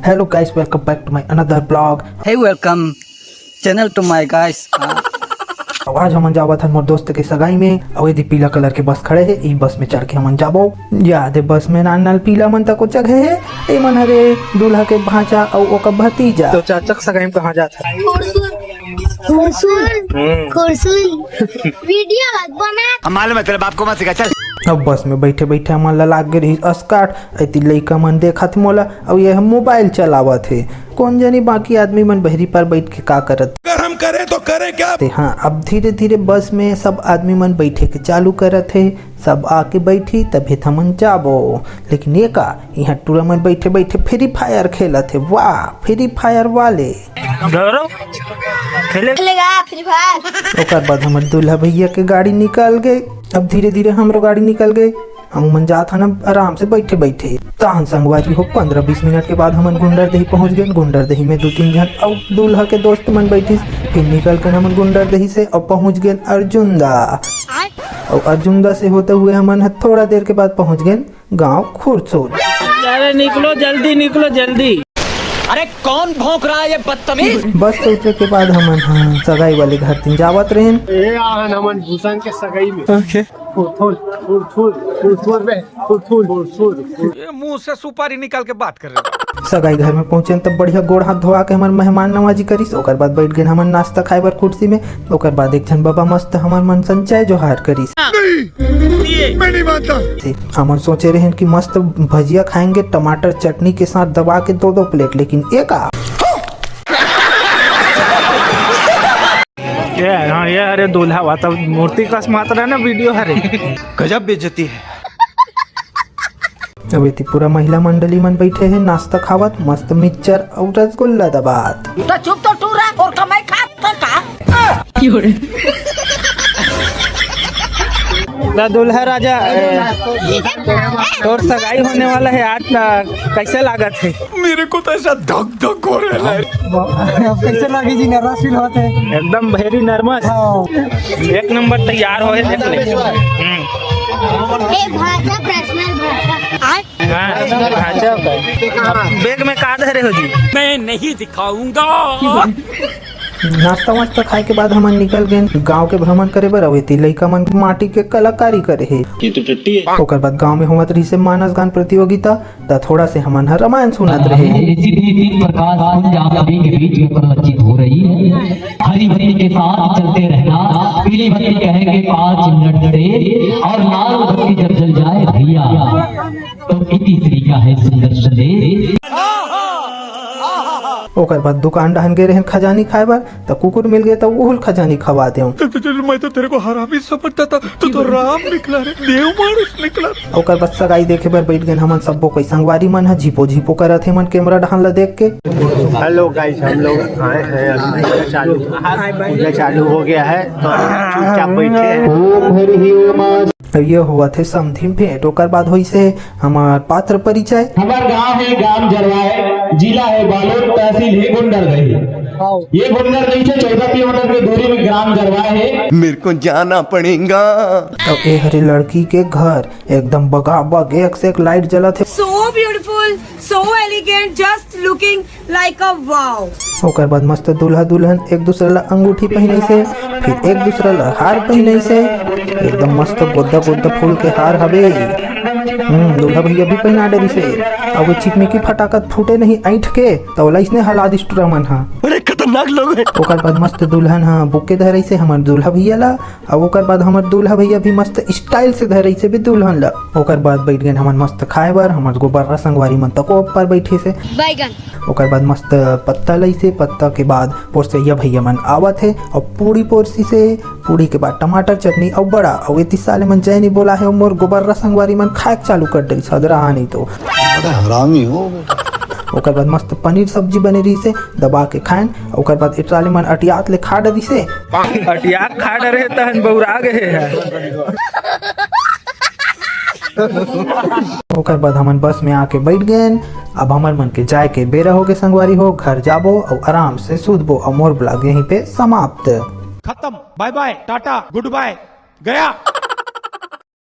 Hello guys, welcome back to my another blog. Hey, welcome channel to my guys. आज हम जावत हन मोर दोस्त के सगाई में और यदि पीला कलर के बस खड़े है ई बस में चढ़ के हम जाबो। याद है बस में नाल नाल पीला मन तक जगह है ए मन हरे दूल्हा के भांजा और ओका भतीजा। तो चाचक सगाई में कहां जात है? खुरसुल वीडियो बना हमारे मतलब आपको मत सिखा चल। अब बस में बैठे बैठे मन लाग गई अस्काट ऐती लइका मन देखत मोला और ये मोबाइल चलावत है। कौन जानी बाकी आदमी मन बहरी पर बैठ के का करत। अगर हम करें तो करें क्या? हाँ, अब धीरे धीरे बस में सब आदमी मन बैठे के चालू करत है। सब आके बैठी तभी हमन जाबो। लेकिन ये का यहाँ टूरा मन बैठे बैठे फ्री फायर खेलत है। वाह, फ्री फायर वाले खेलेगा फ्री फायर। ओकर बाद हमर दूल्हा भैया के गाड़ी निकल गए। अब धीरे धीरे हमरो गाड़ी निकल गए। हम मन जात हन आराम से बैठे बैठे ताहन संगवारी हो 15-20 मिनट के बाद हमन गुंडरदेही पहुंच गए। गुंडरदेही में 2-3 जन और दूल्हा के दोस्त मन बैठी। फिर निकल कर हमन गुंडरदेही से और पहुंच गए अर्जुनदा। और अर्जुनदा से होते हुए हमन थोड़ा देर के बाद पहुंच गए गाँव खुरसुल। अरे निकलो जल्दी, निकलो जल्दी। अरे कौन भौंक रहा है ये बदतमीज? बस से उतरे के बाद हमन सगाई वाले घर तीन जावत रहे। हमन भूषण के सगाई में ये मुंह से सुपारी निकाल के बात कर रहे हो। सगाई घर में पहुंचे तब बढ़िया गोड़ हाथ धोआ के हमार मेहमान नवाजी करिस। ओकर बाद बैठ गए हमन नाश्ता खाए बर कुर्सी में। ओकर बाद एक जन बाबा मस्त हमार मन संचय जोहार करिस। मैं नहीं मानता। हमन सोचे रहे कि मस्त भजिया खाएंगे टमाटर चटनी के साथ दबा के 2-2 प्लेट। लेकिन एक ये अरे दूल्हा हुआ तब मूर्ति का मात्रा ना वीडियो हरे गजब बेइज्जती है। अब इतनी पूरा महिला मंडली मन बैठे हैं नाश्ता खावत मस्त मिक्सचर और रसगुल्ला दबात। तो चुप तो टूरा और कमाई खा का ना दूल्हा राजा और सगाई होने वाला है आज ना, कैसे लागत है? मेरे को तो ऐसा धक धक हो रहा है। कैसे लगी जी? नर्वस फील होते हैं एकदम वेरी नर्वस। एक नंबर तैयार हो देख ले। भाषा पर्सनल भाषा बैग में का धरे हो जी? मैं नहीं दिखाऊंगा। नाश्ता वास्ता खाए के बाद हमन निकल गए गांव के भ्रमण करे बर। अवे लइका मन माटी के कलाकारी करे है। ओकर बाद गांव में होवत रही से मानस गान प्रतियोगिता। त थोड़ा से हमन रामायण सुनत रहे। के बीच में परिचित हो रही है। हरी बत्ती के साथ चलते रहना, पीली बत्ती कहेंगे 5 मिनट से, और लाल बत्ती जब जल जाए भैया तो इसी तरीका है सुंदर संदेश। ओकर बाद दुकान डहन गए रहे खजानी खाए बर। तो कुकुर मिल गए तो उहुल खजानी खवा दे। मैं तो तेरे को हरामी समझता था, तू तो राम निकला रे, देव मानुस निकला। ओकर बाद सगाई देखे बर बैठ गए हमन सबो कोई संगवारी मन है झिपो झिपो करत है मन कैमरा डहन ला देख के। हेलो गाइस, हम लोग आए हैं अभी चालू हो गया है तो चुपचाप बैठे हैं। ये हुआ थे समधी भेंट। ओकर बाद हुई से हमार पात्र परिचय। हमारा गांव है ग्राम जरवाए, जिला है बालोद, तहसील है गुंडरदेही। ये गुंडरदेही से 14 किलोमीटर की दूरी में ग्राम जरवाए है। मेरे को जाना पड़ेगा। अब ये हरे लड़की के घर एकदम बगाबग एक से एक लाइट जला थे। So beautiful, so elegant, just looking like a wow. ओकर बाद मस्त दूल्हा दुल्हन एक दूसरे ला अंगूठी पहने से, फिर एक दूसरे ला हार पहने से। एकदम मस्त गोदा गोदा फूल के हार हवे। दूल्हा भैया भी पहना डरी से। अब चिकमिकी फटाकत फूटे नहीं ऐठ के तो इसने हला दिस टूरा मन हा। बड़े खतरनाक लोग हैं। ओकर बाद मस्त दुल्हन हा बुके धरई से हमर दूल्हा भैया ला। अब ओकर बाद हमर दूल्हा भैया भी मस्त स्टाइल से धरई से भी दुल्हन ला। ओकर बाद बैठ गए हमन मस्त खाए बर। हमर गोबर संगवारी मन तको ऊपर बैठे से बैगन। ओकर बाद मस्त पत्ता लई से। पत्ता के बाद पोरसैया भैया मन आवत है और पूरी पोरसी से। पूरी के बाद टमाटर चटनी और बड़ा और 31 साल मन जैनी बोला है मोर गोबर संगवारी मन खाए चालू कर दई सदरा नहीं तो हरामी हो। ओकर बाद मस्त पनीर सब्जी बने रही से दबा के खाएं। ओकर बाद इटराली मन अटियात ले खा दी से। अटियात खा रहे तहन बौरा गए हैं। ओकर बाद हमन बस में आके बैठ गए। अब हमर मन के जाए के बेरा हो गए संगवारी हो घर जाबो और आराम से सूतबो। और मोर ब्लॉग यहीं पे समाप्त। खत्म। Bye bye, tata, goodbye, गया।